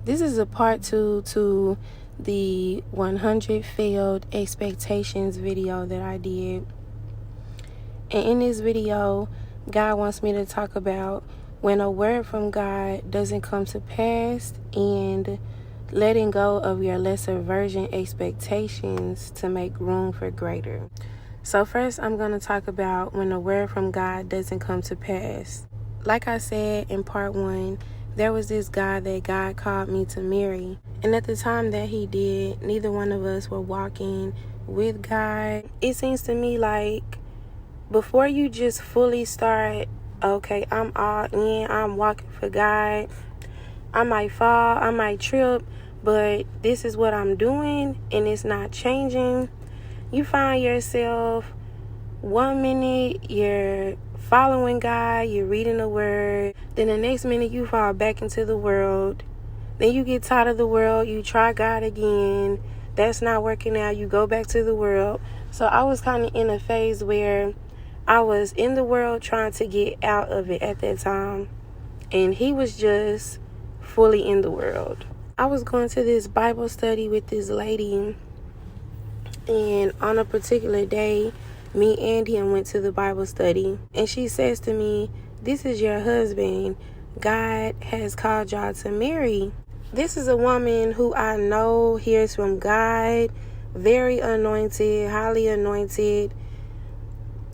This is a part 2 to the 100 failed expectations video that I did. And in this video, God wants me to talk about when a word from God doesn't come to pass and letting go of your lesser version expectations to make room for greater. So first, I'm going to talk about when a word from God doesn't come to pass. Like I said in part 1, there was this guy that God called me to marry. And at the time that he did, neither one of us were walking with God. It seems to me like before you just fully start, okay, I'm all in, I'm walking for God, I might fall, I might trip, but this is what I'm doing and it's not changing. You find yourself 1 minute you're following God, you're reading the word, then the next minute you fall back into the world. Then you get tired of the world, you try God again, that's not working out, you go back to the world. So I was kind of in a phase where I was in the world trying to get out of it at that time, and he was just fully in the world. I was going to this Bible study with this lady, and on a particular day, me and him went to the Bible study, and she says to me, "This is your husband. God has called y'all to marry." This is a woman who I know hears from God, very anointed, highly anointed,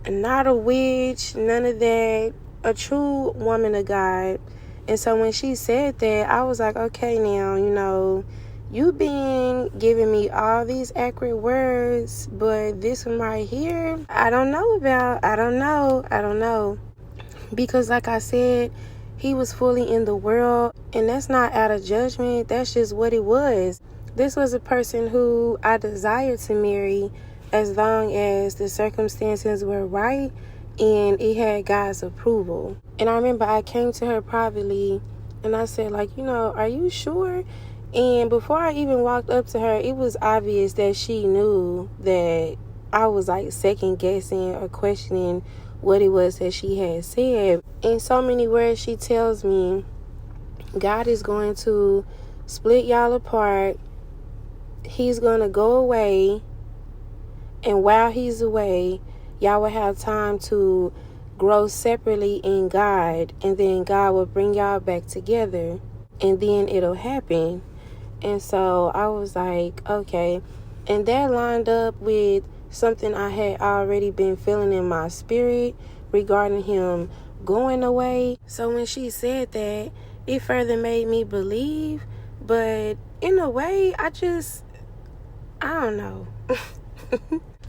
not a witch, none of that, a true woman of God. And so when she said that, I was like, okay, now, you've been giving me all these accurate words, but this one right here, I don't know. Because like I said, he was fully in the world, and that's not out of judgment. That's just what it was. This was a person who I desired to marry as long as the circumstances were right and it had God's approval. And I remember I came to her privately and I said, are you sure? And before I even walked up to her, it was obvious that she knew that I was second guessing or questioning what it was that she had said. In so many words, she tells me, God is going to split y'all apart. He's going to go away. And while he's away, y'all will have time to grow separately in God. And then God will bring y'all back together. And then it'll happen. And so I was like, okay. And that lined up with something I had already been feeling in my spirit regarding him going away. So when she said that, it further made me believe. But in a way, I don't know.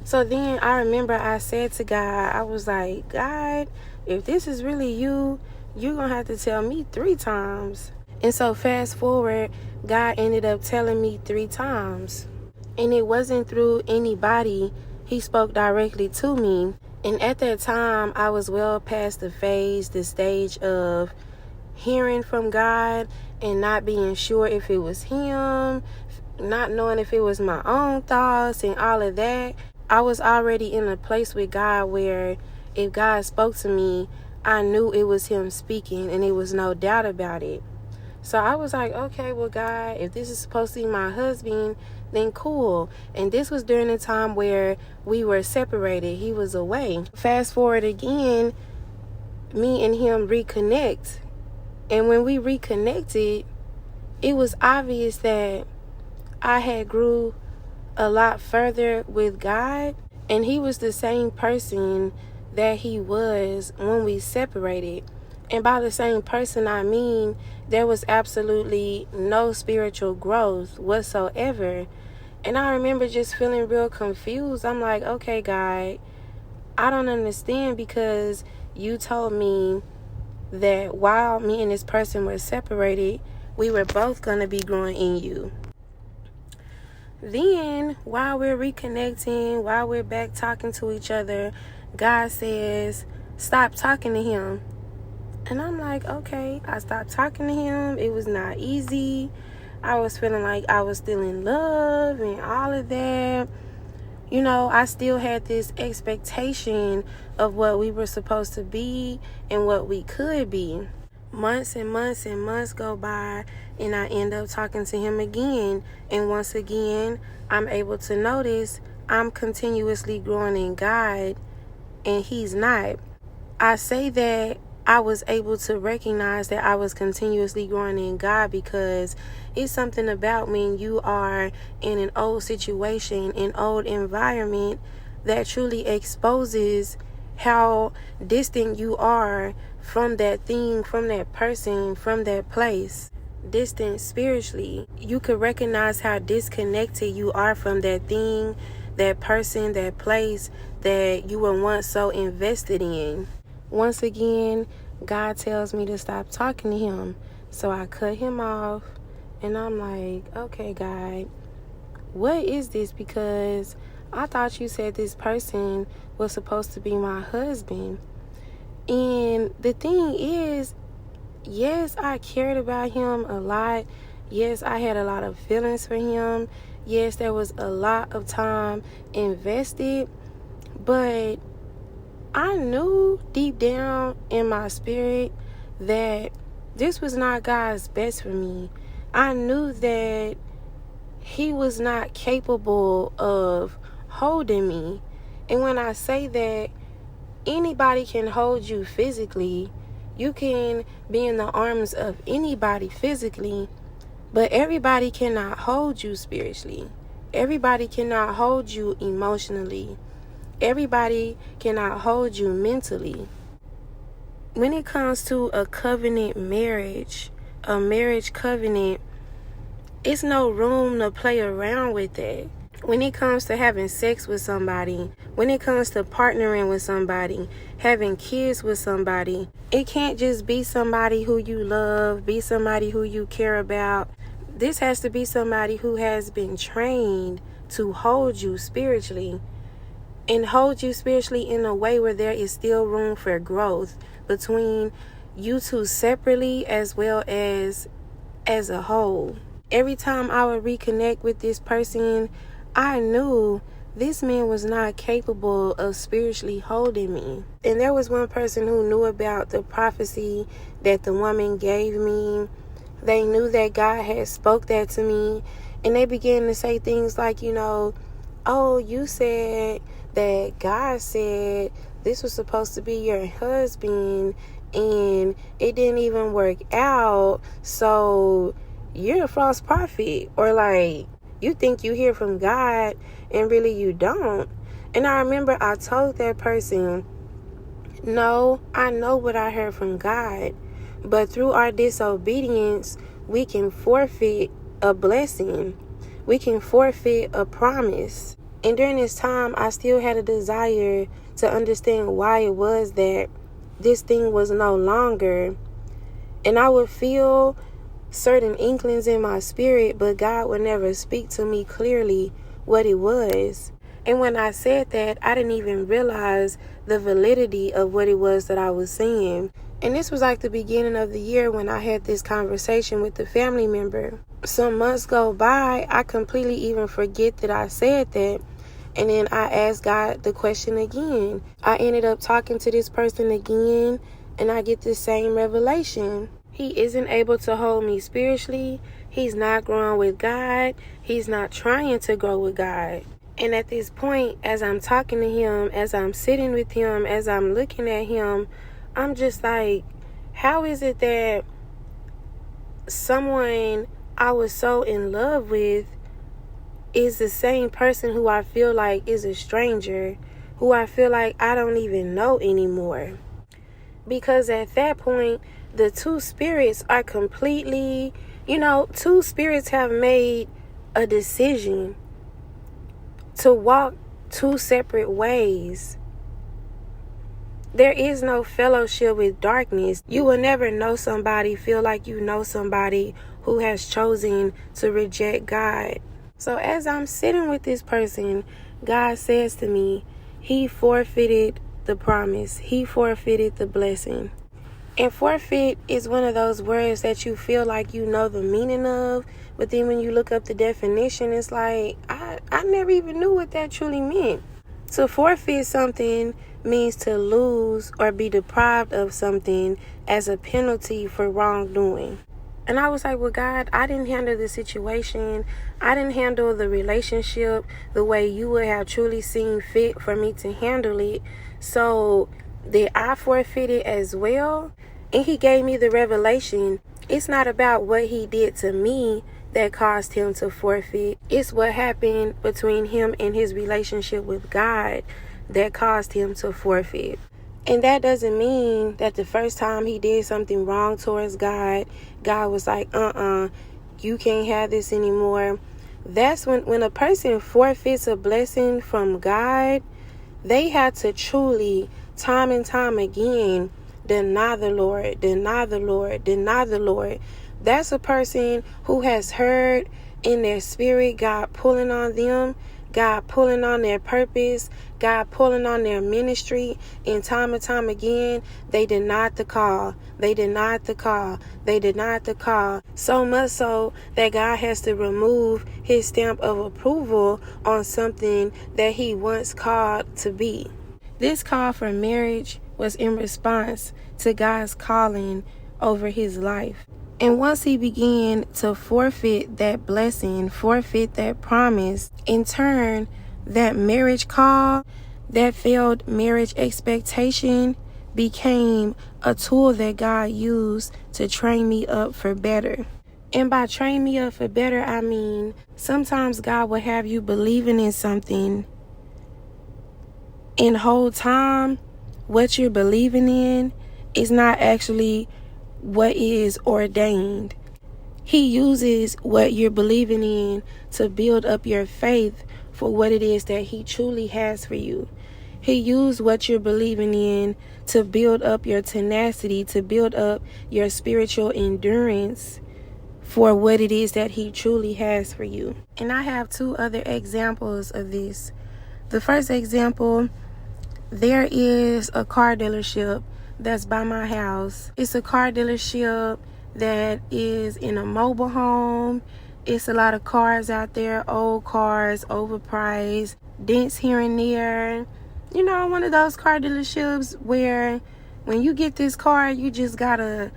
So then I remember I said to God, I was like, God, if this is really you, you're going to have to tell me 3 times. And so fast forward, God ended up telling me 3 times. And it wasn't through anybody. He spoke directly to me. And at that time, I was well past the stage of hearing from God and not being sure if it was him, not knowing if it was my own thoughts and all of that. I was already in a place with God where if God spoke to me, I knew it was him speaking and there was no doubt about it. So I was like, okay, well, God, if this is supposed to be my husband, then cool. And this was during the time where we were separated. He was away. Fast forward again, me and him reconnect. And when we reconnected, it was obvious that I had grew a lot further with God, and he was the same person that he was when we separated. And by the same person, I mean there was absolutely no spiritual growth whatsoever. And I remember just feeling real confused. I'm like, okay, God, I don't understand, because you told me that while me and this person were separated, we were both going to be growing in you. Then, while we're reconnecting, while we're back talking to each other, God says, stop talking to him. And I'm like, okay, I stopped talking to him. It was not easy. I was feeling like I was still in love and all of that. I still had this expectation of what we were supposed to be and what we could be. Months and months and months go by, and I end up talking to him again. And once again, I'm able to notice I'm continuously growing in God, and he's not. I say that I was able to recognize that I was continuously growing in God because it's something about when you are in an old situation, an old environment, that truly exposes how distant you are from that thing, from that person, from that place. Distant spiritually. You could recognize how disconnected you are from that thing, that person, that place that you were once so invested in. Once again, God tells me to stop talking to him. So I cut him off, and I'm like, okay, God, what is this? Because I thought you said this person was supposed to be my husband. And the thing is, yes, I cared about him a lot. Yes, I had a lot of feelings for him. Yes, there was a lot of time invested. But I knew deep down in my spirit that this was not God's best for me. I knew that he was not capable of holding me. And when I say that, anybody can hold you physically. You can be in the arms of anybody physically, but everybody cannot hold you spiritually. Everybody cannot hold you emotionally. Everybody cannot hold you mentally. When it comes to a covenant marriage, a marriage covenant, it's no room to play around with that. When it comes to having sex with somebody, when it comes to partnering with somebody, having kids with somebody, it can't just be somebody who you love, be somebody who you care about. This has to be somebody who has been trained to hold you spiritually, and hold you spiritually in a way where there is still room for growth between you two separately as well as a whole. Every time I would reconnect with this person, I knew this man was not capable of spiritually holding me. And there was one person who knew about the prophecy that the woman gave me. They knew that God had spoke that to me. And they began to say things like, oh, you said that God said this was supposed to be your husband and it didn't even work out. So you're a false prophet, or like you think you hear from God and really you don't. And I remember I told that person, no, I know what I heard from God, but through our disobedience, we can forfeit a blessing. We can forfeit a promise. And during this time, I still had a desire to understand why it was that this thing was no longer. And I would feel certain inklings in my spirit, but God would never speak to me clearly what it was. And when I said that, I didn't even realize the validity of what it was that I was saying. And this was like the beginning of the year when I had this conversation with the family member. Some months go by, I completely even forget that I said that. And then I asked God the question again. I ended up talking to this person again, and I get the same revelation. He isn't able to hold me spiritually. He's not growing with God. He's not trying to grow with God. And at this point, as I'm talking to him, as I'm sitting with him, as I'm looking at him, I'm just like, how is it that someone I was so in love with is the same person who I feel like is a stranger, who I feel like I don't even know anymore? Because at that point, the two spirits are completely, two spirits have made a decision to walk two separate ways. There is no fellowship with darkness. You will never know somebody, feel like you know somebody who has chosen to reject God. So as I'm sitting with this person, God says to me, he forfeited the promise. He forfeited the blessing. And forfeit is one of those words that you feel like you know the meaning of, but then when you look up the definition, it's like, I never even knew what that truly meant. To forfeit something means to lose or be deprived of something as a penalty for wrongdoing. And I was like, well, God, I didn't handle the situation. I didn't handle the relationship the way you would have truly seen fit for me to handle it. So did I forfeit it as well? And he gave me the revelation. It's not about what he did to me that caused him to forfeit. It's what happened between him and his relationship with God that caused him to forfeit. And that doesn't mean that the first time he did something wrong towards God, God was like, you can't have this anymore. That's when a person forfeits a blessing from God, they have to truly, time and time again, deny the Lord, deny the Lord, deny the Lord. That's a person who has heard in their spirit God pulling on them, God pulling on their purpose, God pulling on their ministry, and time again, they denied the call. They denied the call. They denied the call. So much so that God has to remove his stamp of approval on something that he once called to be. This call for marriage was in response to God's calling over his life. And once he began to forfeit that blessing, forfeit that promise, in turn, that marriage call, that failed marriage expectation became a tool that God used to train me up for better. And by train me up for better, I mean sometimes God will have you believing in something, and whole time what you're believing in is not actually what is ordained. He uses what you're believing in to build up your faith for what it is that he truly has for you. He used what you're believing in to build up your tenacity, to build up your spiritual endurance for what it is that he truly has for you. And I have two other examples of this. The first example, there is a car dealership that's by my house. It's a car dealership that is in a mobile home. It's a lot of cars out there, old cars, overpriced, dents here and there. You know, one of those car dealerships where when you get this car, you just gotta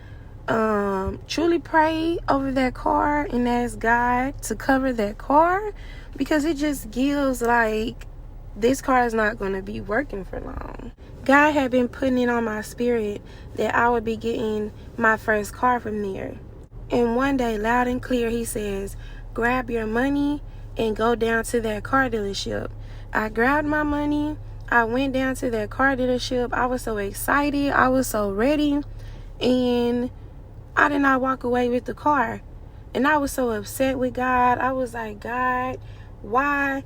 truly pray over that car and ask God to cover that car, because it just gives like this car is not going to be working for long. God had been putting it on my spirit that I would be getting my first car from there. And one day, loud and clear, he says, grab your money and go down to that car dealership. I grabbed my money. I went down to that car dealership. I was so excited. I was so ready. And I did not walk away with the car. And I was so upset with God. I was like, God, why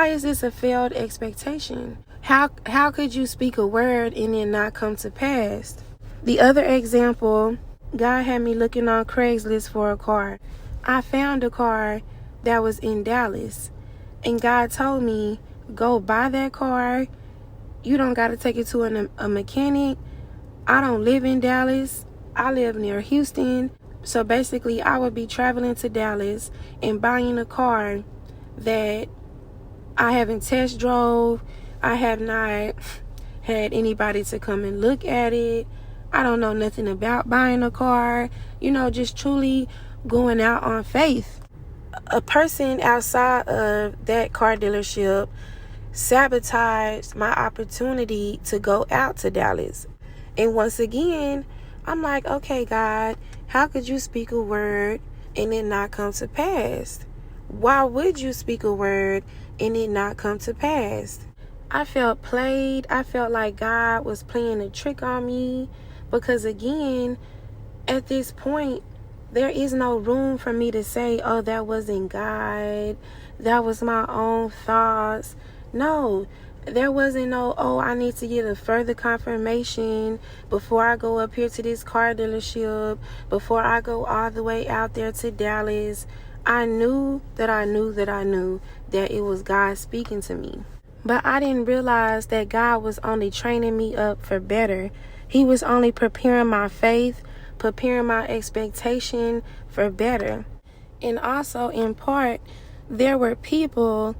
is this a failed expectation? How could you speak a word and it not come to pass? The other example, God had me looking on Craigslist for a car. I found a car that was in Dallas. And God told me, go buy that car. You don't got to take it to a mechanic. I don't live in Dallas. I live near Houston. So basically, I would be traveling to Dallas and buying a car that I haven't test drove. I have not had anybody to come and look at it. I don't know nothing about buying a car. You know, just truly going out on faith. A person outside of that car dealership sabotaged my opportunity to go out to Dallas. And once again, I'm like, okay, God, how could you speak a word and it not come to pass? Why would you speak a word and it not come to pass? I felt played. I felt like God was playing a trick on me, because again, at this point, there is no room for me to say, oh, that wasn't God. That was my own thoughts. No, there wasn't no, oh, I need to get a further confirmation before I go up here to this car dealership, before I go all the way out there to Dallas. I knew that it was God speaking to me. But I didn't realize that God was only training me up for better. He was only preparing my faith, preparing my expectation for better. And also, in part, there were people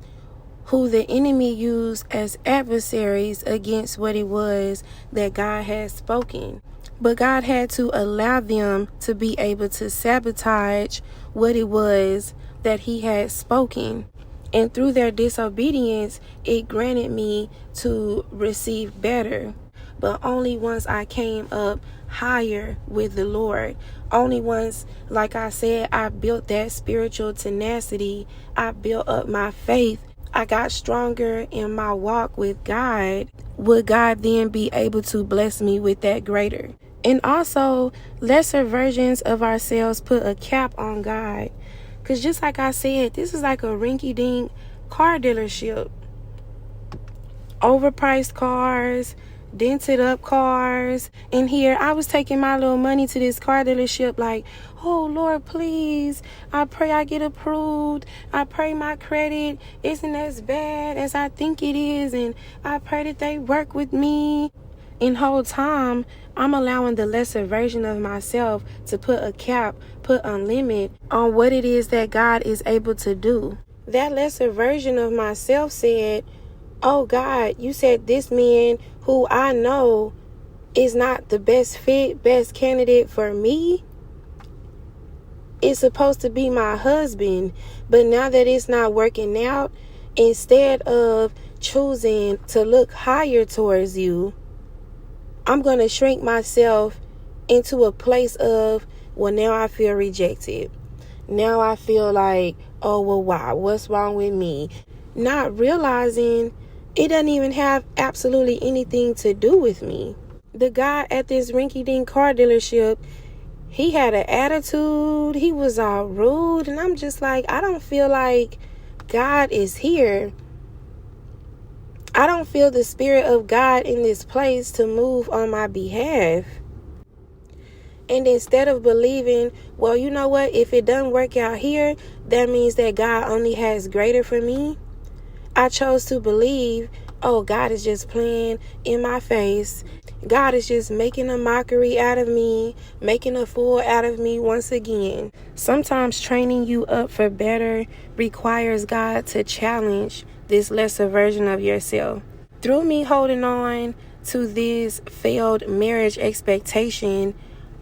who the enemy used as adversaries against what it was that God had spoken. But God had to allow them to be able to sabotage what it was that he had spoken. And through their disobedience, it granted me to receive better. But only once I came up higher with the Lord. Only once, like I said, I built that spiritual tenacity. I built up my faith. I got stronger in my walk with God. Would God then be able to bless me with that greater? And also, lesser versions of ourselves put a cap on God. Because just like I said, this is like a rinky-dink car dealership. Overpriced cars, dented up cars. And here I was taking my little money to this car dealership like, oh Lord, please, I pray I get approved. I pray my credit isn't as bad as I think it is. And I pray that they work with me. And whole time, I'm allowing the lesser version of myself to put a cap, put a limit on what it is that God is able to do. That lesser version of myself said, oh God, you said this man who I know is not the best fit, best candidate for me. It's supposed to be my husband. But now that it's not working out, instead of choosing to look higher towards you, I'm going to shrink myself into a place of, well, now I feel rejected. Now I feel like, oh, well, why? What's wrong with me? Not realizing it doesn't even have absolutely anything to do with me. The guy at this rinky-dink car dealership, he had an attitude. He was all rude. And I'm just like, I don't feel like God is here. I don't feel the Spirit of God in this place to move on my behalf. And instead of believing, well, you know what? If it doesn't work out here, that means that God only has greater for me. I chose to believe, oh, God is just playing in my face. God is just making a mockery out of me, making a fool out of me once again. Sometimes training you up for better requires God to challenge this lesser version of yourself. Through me holding on to this failed marriage expectation,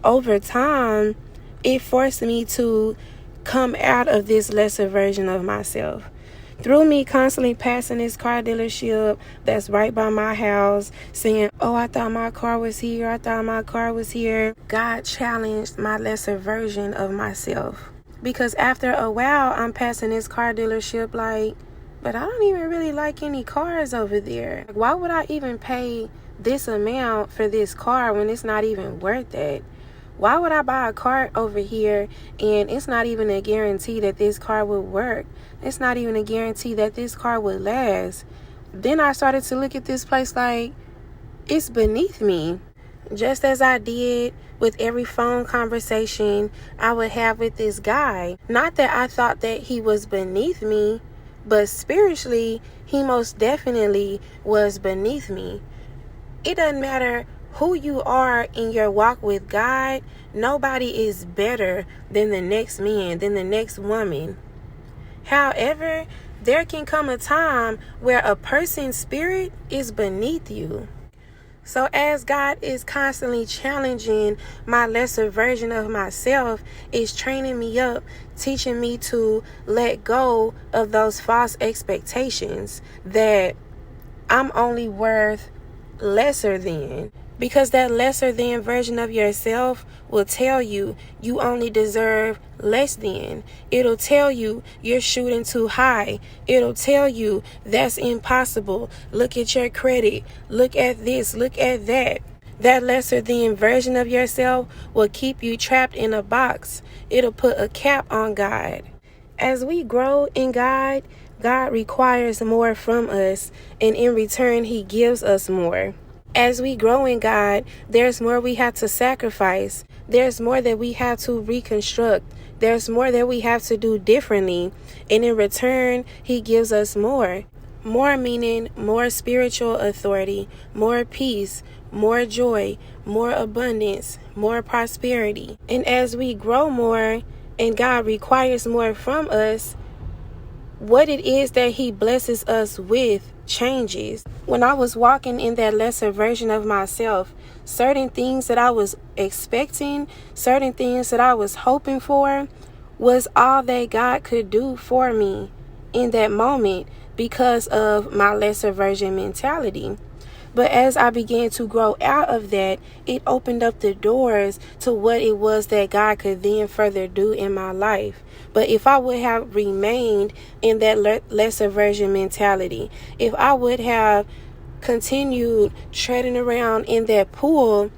over time, it forced me to come out of this lesser version of myself. Through me constantly passing this car dealership that's right by my house, saying, oh, I thought my car was here. I thought my car was here. God challenged my lesser version of myself. Because after a while, I'm passing this car dealership like, but I don't even really like any cars over there. Why would I even pay this amount for this car when it's not even worth it? Why would I buy a car over here and it's not even a guarantee that this car would work? It's not even a guarantee that this car would last. Then I started to look at this place like, it's beneath me. Just as I did with every phone conversation I would have with this guy. Not that I thought that he was beneath me, but spiritually, he most definitely was beneath me. It doesn't matter who you are in your walk with God. Nobody is better than the next man, than the next woman. However, there can come a time where a person's spirit is beneath you. So as God is constantly challenging my lesser version of myself, is training me up, teaching me to let go of those false expectations that I'm only worth lesser than. Because that lesser than version of yourself will tell you you only deserve less than. It'll tell you you're shooting too high. It'll tell you that's impossible. Look at your credit. Look at this. Look at that. That lesser than version of yourself will keep you trapped in a box. It'll put a cap on God. As we grow in God, God requires more from us, and in return, He gives us more. As we grow in God, there's more we have to sacrifice. There's more that we have to reconstruct. There's more that we have to do differently. And in return, He gives us more. More meaning more spiritual authority, more peace, more joy, more abundance, more prosperity. And as we grow more and God requires more from us, what it is that he blesses us with changes. When I was walking in that lesser version of myself, certain things that I was expecting, certain things that I was hoping for, was all that God could do for me in that moment because of my lesser version mentality. But as I began to grow out of that, it opened up the doors to what it was that God could then further do in my life. But if I would have remained in that lesser version mentality, if I would have continued treading around in that pool,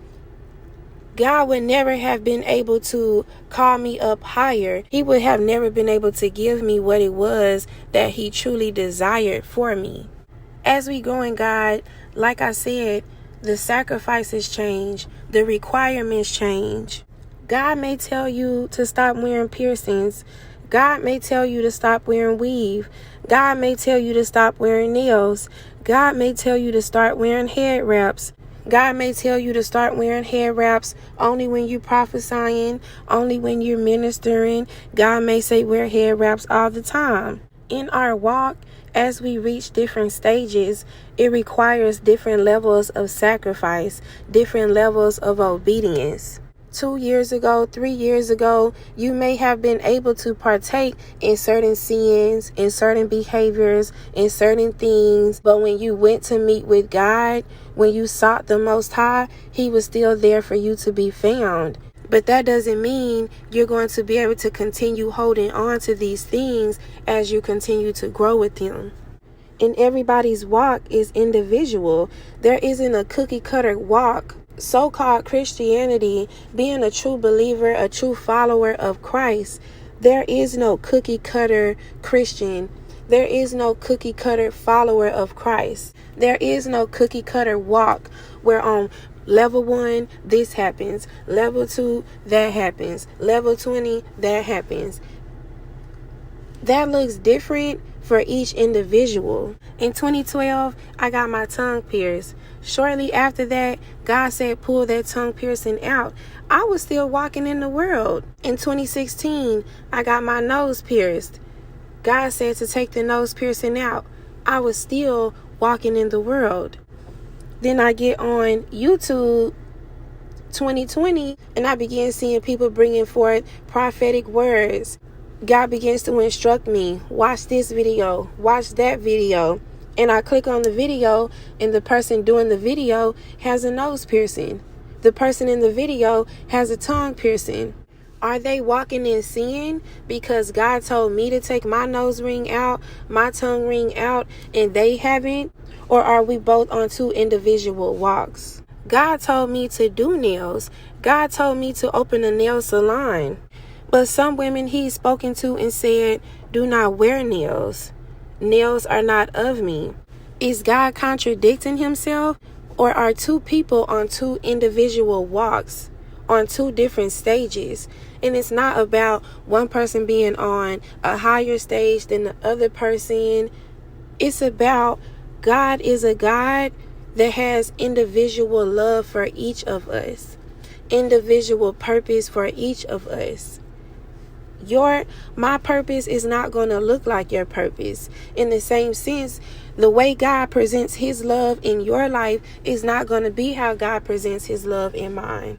God would never have been able to call me up higher. He would have never been able to give me what it was that he truly desired for me. As we grow in God, like I said, the sacrifices change, the requirements change. God may tell you to stop wearing piercings. God may tell you to stop wearing weave. God may tell you to stop wearing nails. God may tell you to start wearing head wraps. God may tell you to start wearing head wraps only when you're prophesying, only when you're ministering. God may say wear head wraps all the time. In our walk, as we reach different stages, it requires different levels of sacrifice, different levels of obedience. 2 years ago, 3 years ago, you may have been able to partake in certain sins, in certain behaviors, in certain things. But when you went to meet with God, when you sought the Most High, He was still there for you to be found. But that doesn't mean you're going to be able to continue holding on to these things as you continue to grow with them. And everybody's walk is individual. There isn't a cookie cutter walk. So-called Christianity, being a true believer, a true follower of Christ, there is no cookie cutter Christian. There is no cookie cutter follower of Christ. There is no cookie cutter walk where on level 1, this happens. Level 2, that happens. Level 20, that happens. That looks different for each individual. In 2012, I got my tongue pierced. Shortly after that, God said, pull that tongue piercing out. I was still walking in the world. In 2016, I got my nose pierced. God said to take the nose piercing out. I was still walking in the world. Then I get on YouTube 2020 and I began seeing people bringing forth prophetic words. God begins to instruct me, watch this video, watch that video. And I click on the video and the person doing the video has a nose piercing. The person in the video has a tongue piercing. Are they walking in sin because God told me to take my nose ring out, my tongue ring out, and they haven't? Or are we both on two individual walks? God told me to do nails. God told me to open a nail salon. But some women He's spoken to and said, do not wear nails. Nails are not of me. Is God contradicting Himself? Or are two people on two individual walks, on two different stages? And it's not about one person being on a higher stage than the other person. It's about God is a God that has individual love for each of us, individual purpose for each of us. My purpose is not going to look like your purpose. In the same sense, the way God presents His love in your life is not going to be how God presents His love in mine.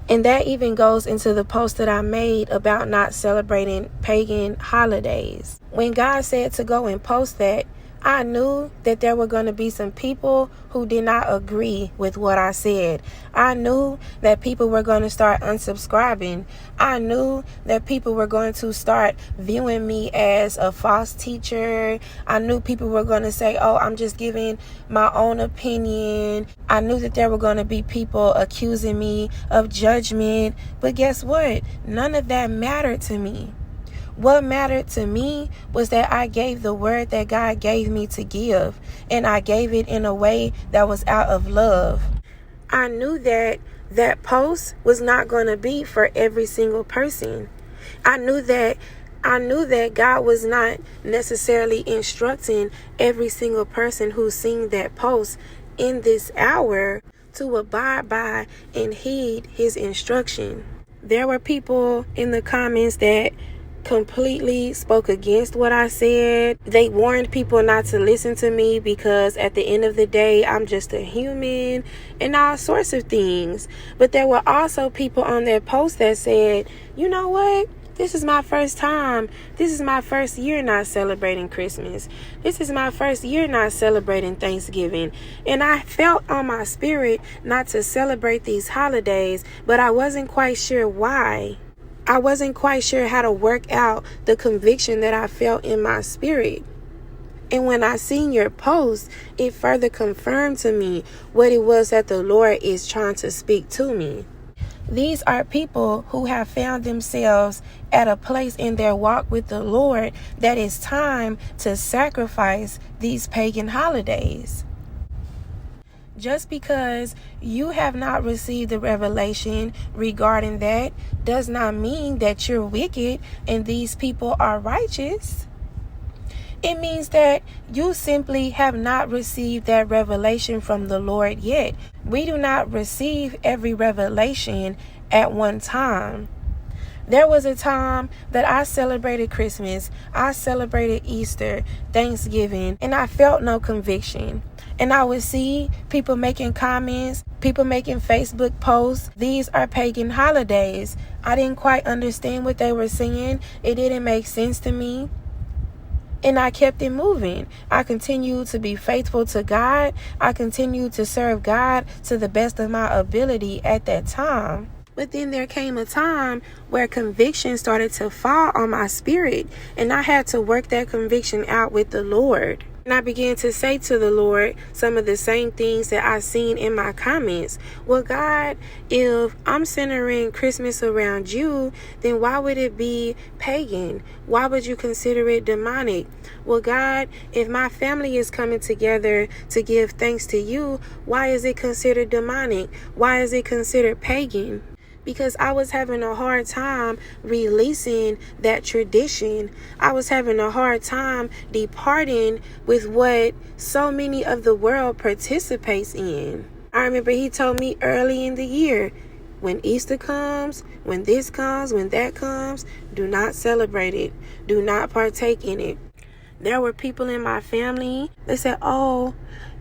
And that even goes into the post that I made about not celebrating pagan holidays. When God said to go and post that, I knew that there were going to be some people who did not agree with what I said. I knew that people were going to start unsubscribing. I knew that people were going to start viewing me as a false teacher. I knew people were going to say, oh, I'm just giving my own opinion. I knew that there were going to be people accusing me of judgment. But guess what? None of that mattered to me. What mattered to me was that I gave the word that God gave me to give, and I gave it in a way that was out of love. I knew that that post was not going to be for every single person. I knew that God was not necessarily instructing every single person who's seen that post in this hour to abide by and heed His instruction. There were people in the comments that completely spoke against what I said. They warned people not to listen to me because at the end of the day, I'm just a human and all sorts of things. But there were also people on their post that said, you know what? This is my first time. This is my first year not celebrating Christmas. This is my first year not celebrating Thanksgiving. And I felt on my spirit not to celebrate these holidays, but I wasn't quite sure why. I wasn't quite sure how to work out the conviction that I felt in my spirit. And when I seen your post, it further confirmed to me what it was that the Lord is trying to speak to me. These are people who have found themselves at a place in their walk with the Lord that it's time to sacrifice these pagan holidays. Just because you have not received the revelation regarding that does not mean that you're wicked and these people are righteous. It means that you simply have not received that revelation from the Lord yet. We do not receive every revelation at one time. There was a time that I celebrated Christmas, I celebrated Easter, Thanksgiving, and I felt no conviction. And I would see people making comments, people making Facebook posts. These are pagan holidays. I didn't quite understand what they were saying. It didn't make sense to me. And I kept it moving. I continued to be faithful to God. I continued to serve God to the best of my ability at that time. But then there came a time where conviction started to fall on my spirit, and I had to work that conviction out with the Lord. And I began to say to the Lord some of the same things that I seen in my comments. Well, God, if I'm centering Christmas around you, then why would it be pagan? Why would you consider it demonic? Well, God, if my family is coming together to give thanks to you, why is it considered demonic? Why is it considered pagan? Because I was having a hard time releasing that tradition. I was having a hard time departing with what so many of the world participates in. I remember he told me early in the year, when Easter comes, when this comes, when that comes, do not celebrate it. Do not partake in it. There were people in my family, they said, oh,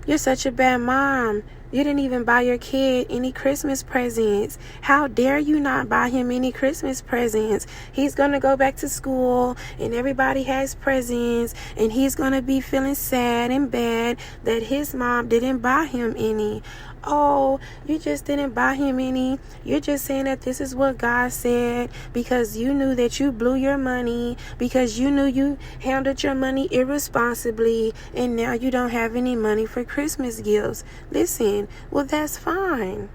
you're such a bad mom. You didn't even buy your kid any Christmas presents. How dare you not buy him any Christmas presents? He's going to go back to school and everybody has presents and he's going to be feeling sad and bad that his mom didn't buy him any. Oh, you just didn't buy him any. You're just saying that this is what God said because you knew that you blew your money, because you knew you handled your money irresponsibly, and now you don't have any money for Christmas gifts. Listen, well, that's fine.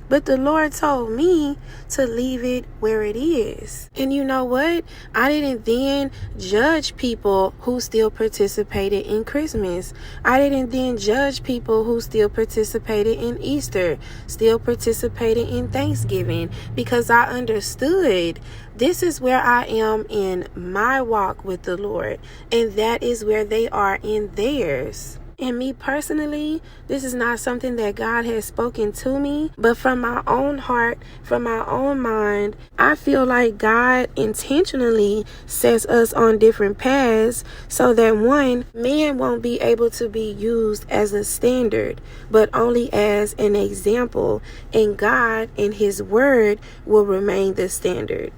But the Lord told me to leave it where it is. And you know what? I didn't then judge people who still participated in Christmas. I didn't then judge people who still participated in Easter, still participated in Thanksgiving, because I understood this is where I am in my walk with the Lord, and that is where they are in theirs. And me personally, this is not something that God has spoken to me, but from my own heart, from my own mind, I feel like God intentionally sets us on different paths so that one, man won't be able to be used as a standard, but only as an example, and God and His Word will remain the standard.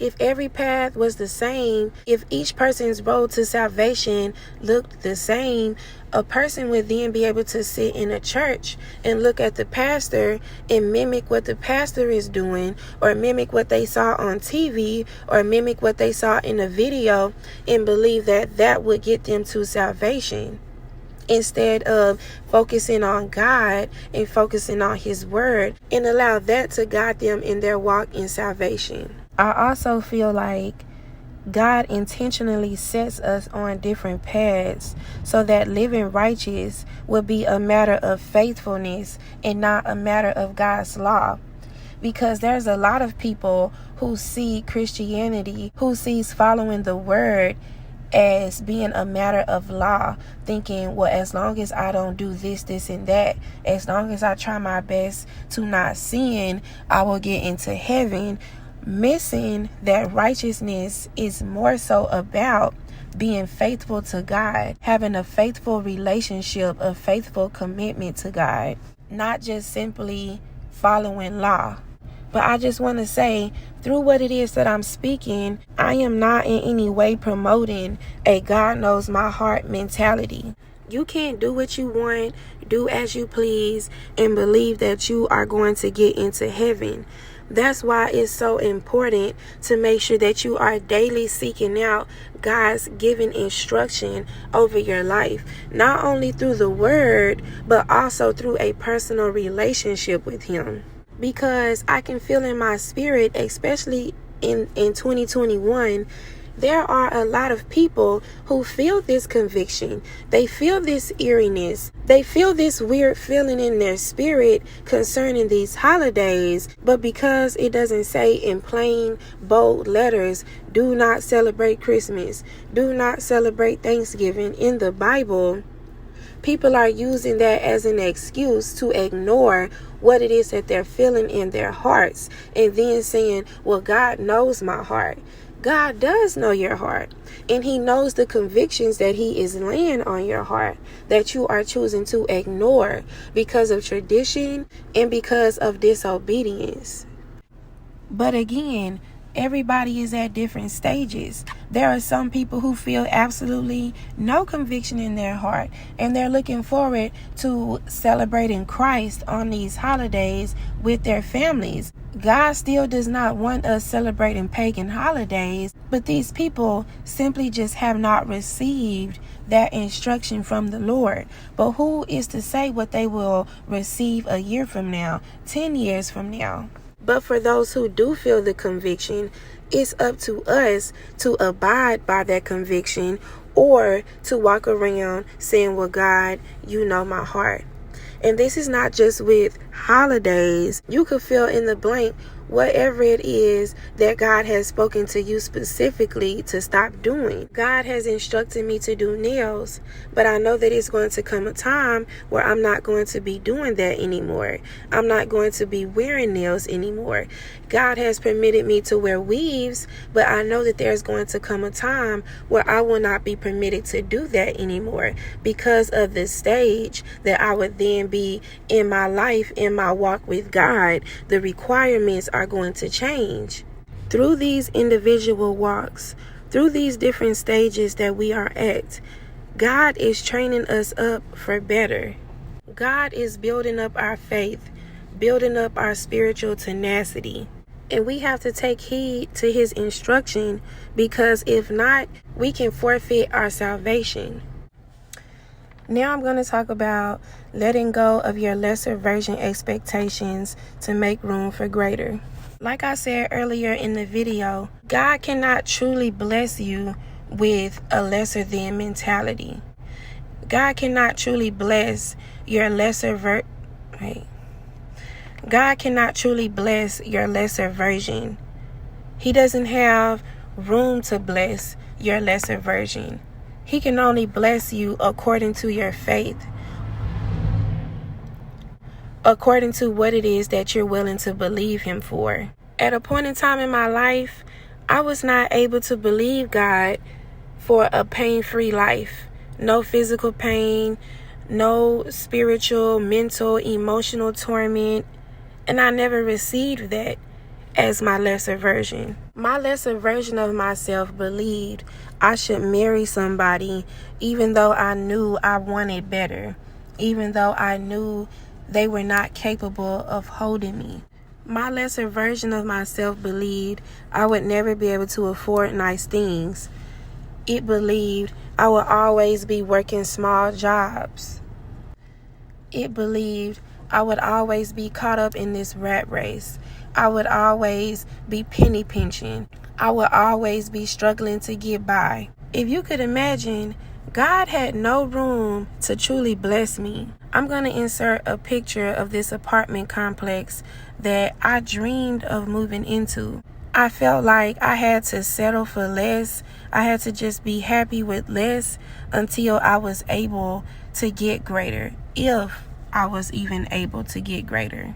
If every path was the same, if each person's road to salvation looked the same, a person would then be able to sit in a church and look at the pastor and mimic what the pastor is doing, or mimic what they saw on TV, or mimic what they saw in a video, and believe that that would get them to salvation, instead of focusing on God and focusing on His Word, and allow that to guide them in their walk in salvation. I also feel like God intentionally sets us on different paths so that living righteous will be a matter of faithfulness and not a matter of God's law. Because there's a lot of people who see Christianity, who sees following the Word as being a matter of law, thinking, well, as long as I don't do this, this, and that, as long as I try my best to not sin, I will get into heaven. missing that righteousness is more so about being faithful to God, having a faithful relationship, a faithful commitment to God, not just simply following law. But I just want to say, through what it is that I'm speaking, I am not in any way promoting a God knows my heart mentality. You can't do what you want, do as you please, and believe that you are going to get into heaven. That's why it's so important to make sure that you are daily seeking out God's given instruction over your life, not only through the word, but also through a personal relationship with Him. Because I can feel in my spirit, especially in 2021, there are a lot of people who feel this conviction. They feel this eeriness. They feel this weird feeling in their spirit concerning these holidays. But because it doesn't say in plain, bold letters, do not celebrate Christmas, do not celebrate Thanksgiving in the Bible, people are using that as an excuse to ignore what it is that they're feeling in their hearts, and then saying, well, God knows my heart. God does know your heart, and He knows the convictions that He is laying on your heart that you are choosing to ignore because of tradition and because of disobedience. But again, everybody is at different stages. There are some people who feel absolutely no conviction in their heart, and they're looking forward to celebrating Christ on these holidays with their families. God still does not want us celebrating pagan holidays, but these people simply just have not received that instruction from the Lord. But who is to say what they will receive a year from now, 10 years from now? But for those who do feel the conviction, it's up to us to abide by that conviction, or to walk around saying, well, God, you know my heart. And this is not just with holidays. You could fill in the blank whatever it is that God has spoken to you specifically to stop doing. God has instructed me to do nails, but I know that it's going to come a time where I'm not going to be doing that anymore. I'm not going to be wearing nails anymore. God has permitted me to wear weaves, but I know that there's going to come a time where I will not be permitted to do that anymore because of the stage that I would then be in my life, in my walk with God. The requirements are going to change. Through these individual walks, through these different stages that we are at, God is training us up for better. God is building up our faith, building up our spiritual tenacity. And we have to take heed to His instruction, because if not, we can forfeit our salvation. Now I'm going to talk about letting go of your lesser version expectations to make room for greater. Like I said earlier in the video, God cannot truly bless you with a lesser than mentality. God cannot truly bless your lesser God cannot truly bless your lesser version. He doesn't have room to bless your lesser version. He can only bless you according to your faith, according to what it is that you're willing to believe Him for. At a point in time in my life, I was not able to believe God for a pain-free life. No physical pain, no spiritual, mental, emotional torment, and I never received that as my lesser version. My lesser version of myself believed I should marry somebody even though I knew I wanted better, even though I knew they were not capable of holding me. My lesser version of myself believed I would never be able to afford nice things. It believed I would always be working small jobs. It believed I would always be caught up in this rat race. I would always be penny pinching. I would always be struggling to get by. If you could imagine, God had no room to truly bless me. I'm going to insert a picture of this apartment complex that I dreamed of moving into. I felt like I had to settle for less. I had to just be happy with less until I was able to get greater, if I was even able to get greater.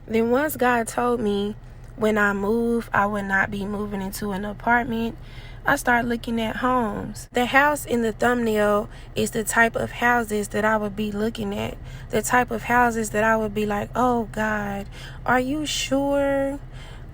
Then once God told me when I move, I would not be moving into an apartment. I start looking at homes. The house in the thumbnail is the type of houses that I would be looking at. The type of houses that I would be like, oh God, are you sure?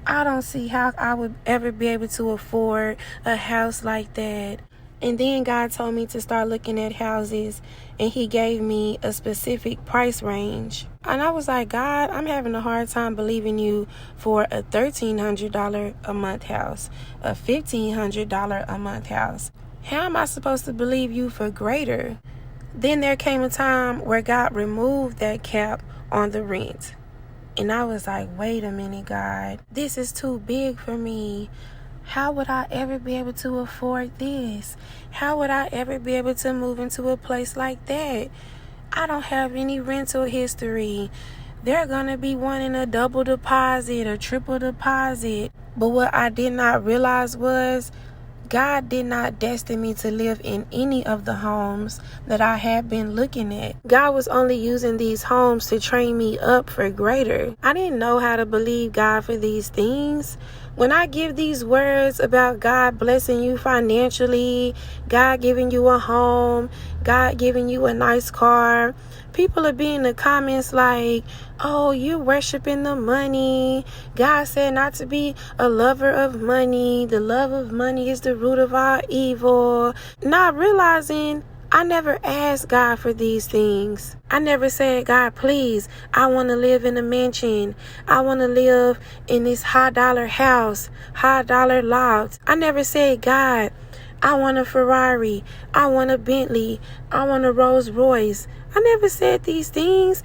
I don't see how I would ever be able to afford a house like that. And then God told me to start looking at houses, and he gave me a specific price range. And I was like, God, I'm having a hard time believing you for a $1,300 a month house, a $1,500 a month house. How am I supposed to believe you for greater? Then there came a time where God removed that cap on the rent. And I was like, wait a minute, God, this is too big for me. How would I ever be able to afford this? How would I ever be able to move into a place like that? I don't have any rental history. They're going to be wanting a double deposit or triple deposit. But what I did not realize was God did not destine me to live in any of the homes that I had been looking at. God was only using these homes to train me up for greater. I didn't know how to believe God for these things. When I give these words about God blessing you financially, God giving you a home, God giving you a nice car, people are being in the comments like, oh, you're worshiping the money. God said not to be a lover of money. The love of money is the root of all evil. Not realizing I never asked God for these things. I never said, God, please, I want to live in a mansion. I want to live in this high dollar house, high dollar loft. I never said, God, I want a Ferrari. I want a Bentley. I want a Rolls Royce. I never said these things.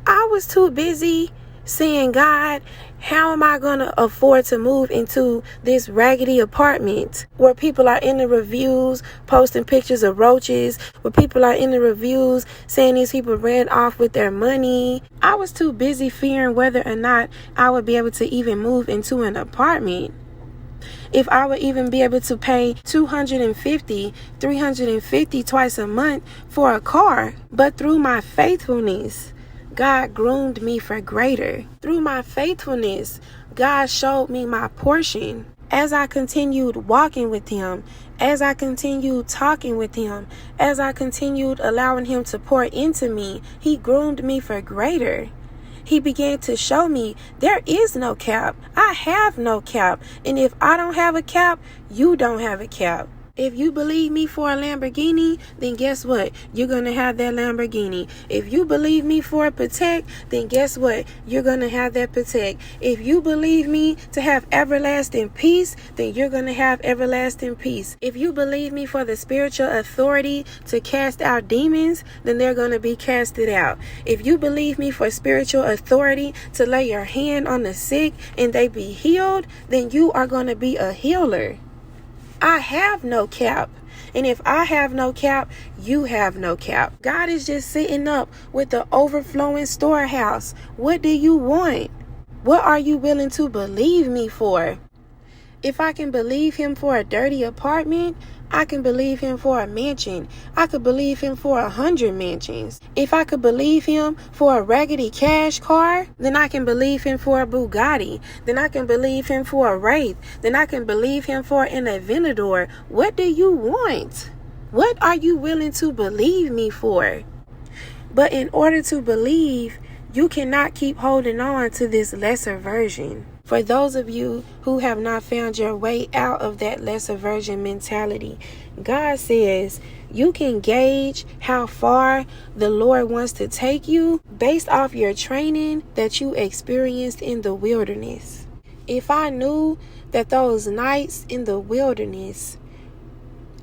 I was too busy saying, God, how am I going to afford to move into this raggedy apartment where people are in the reviews posting pictures of roaches, where people are in the reviews saying these people ran off with their money? I was too busy fearing whether or not I would be able to even move into an apartment. If I would even be able to pay $250, $350 twice a month for a car. But through my faithfulness, God groomed me for greater. Through my faithfulness, God showed me my portion. As I continued walking with him, as I continued talking with him, as I continued allowing him to pour into me, he groomed me for greater. He began to show me there is no cap. I have no cap. And if I don't have a cap, you don't have a cap. If you believe me for a Lamborghini, then guess what? You're going to have that Lamborghini. If you believe me for a Patek, then guess what? You're going to have that Patek. If you believe me to have everlasting peace, then you're going to have everlasting peace. If you believe me for the spiritual authority to cast out demons, then they're going to be casted out. If you believe me for spiritual authority to lay your hand on the sick and they be healed, then you are going to be a healer. I have no cap. And if I have no cap, you have no cap. God is just sitting up with the overflowing storehouse. What do you want? What are you willing to believe me for? If I can believe him for a dirty apartment, I can believe him for a mansion. I could believe him for 100 mansions. If I could believe him for a raggedy cash car, then I can believe him for a Bugatti. Then I can believe him for a Wraith. Then I can believe him for an Aventador. What do you want? What are you willing to believe me for? But in order to believe, you cannot keep holding on to this lesser version. For those of you who have not found your way out of that lesser version mentality, God says you can gauge how far the Lord wants to take you based off your training that you experienced in the wilderness. If I knew that those nights in the wilderness,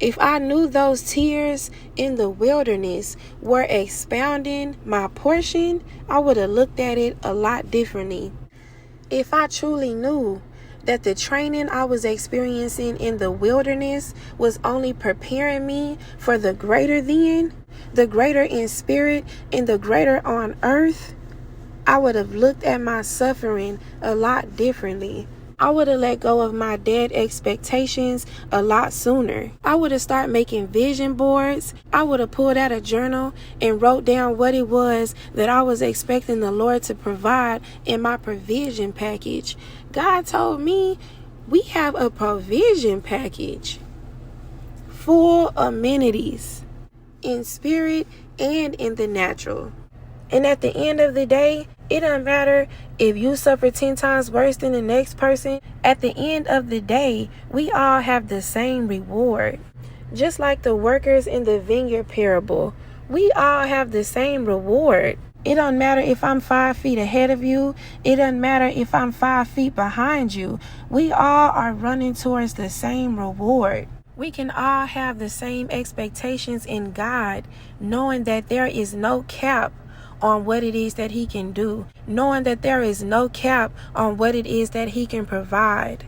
if I knew those tears in the wilderness were expounding my portion, I would have looked at it a lot differently. If I truly knew that the training I was experiencing in the wilderness was only preparing me for the greater then, the greater in spirit and the greater on earth, I would have looked at my suffering a lot differently. I would have let go of my dead expectations a lot sooner. I would have started making vision boards. I would have pulled out a journal and wrote down what it was that I was expecting the Lord to provide in my provision package. God told me we have a provision package, full amenities in spirit and in the natural. And at the end of the day, it doesn't matter if you suffer 10 times worse than the next person. At the end of the day, we all have the same reward. Just like the workers in the vineyard parable, we all have the same reward. It doesn't matter if I'm 5 feet ahead of you. It doesn't matter if I'm 5 feet behind you. We all are running towards the same reward. We can all have the same expectations in God, knowing that there is no cap on what it is that He can do, knowing that there is no cap on what it is that He can provide.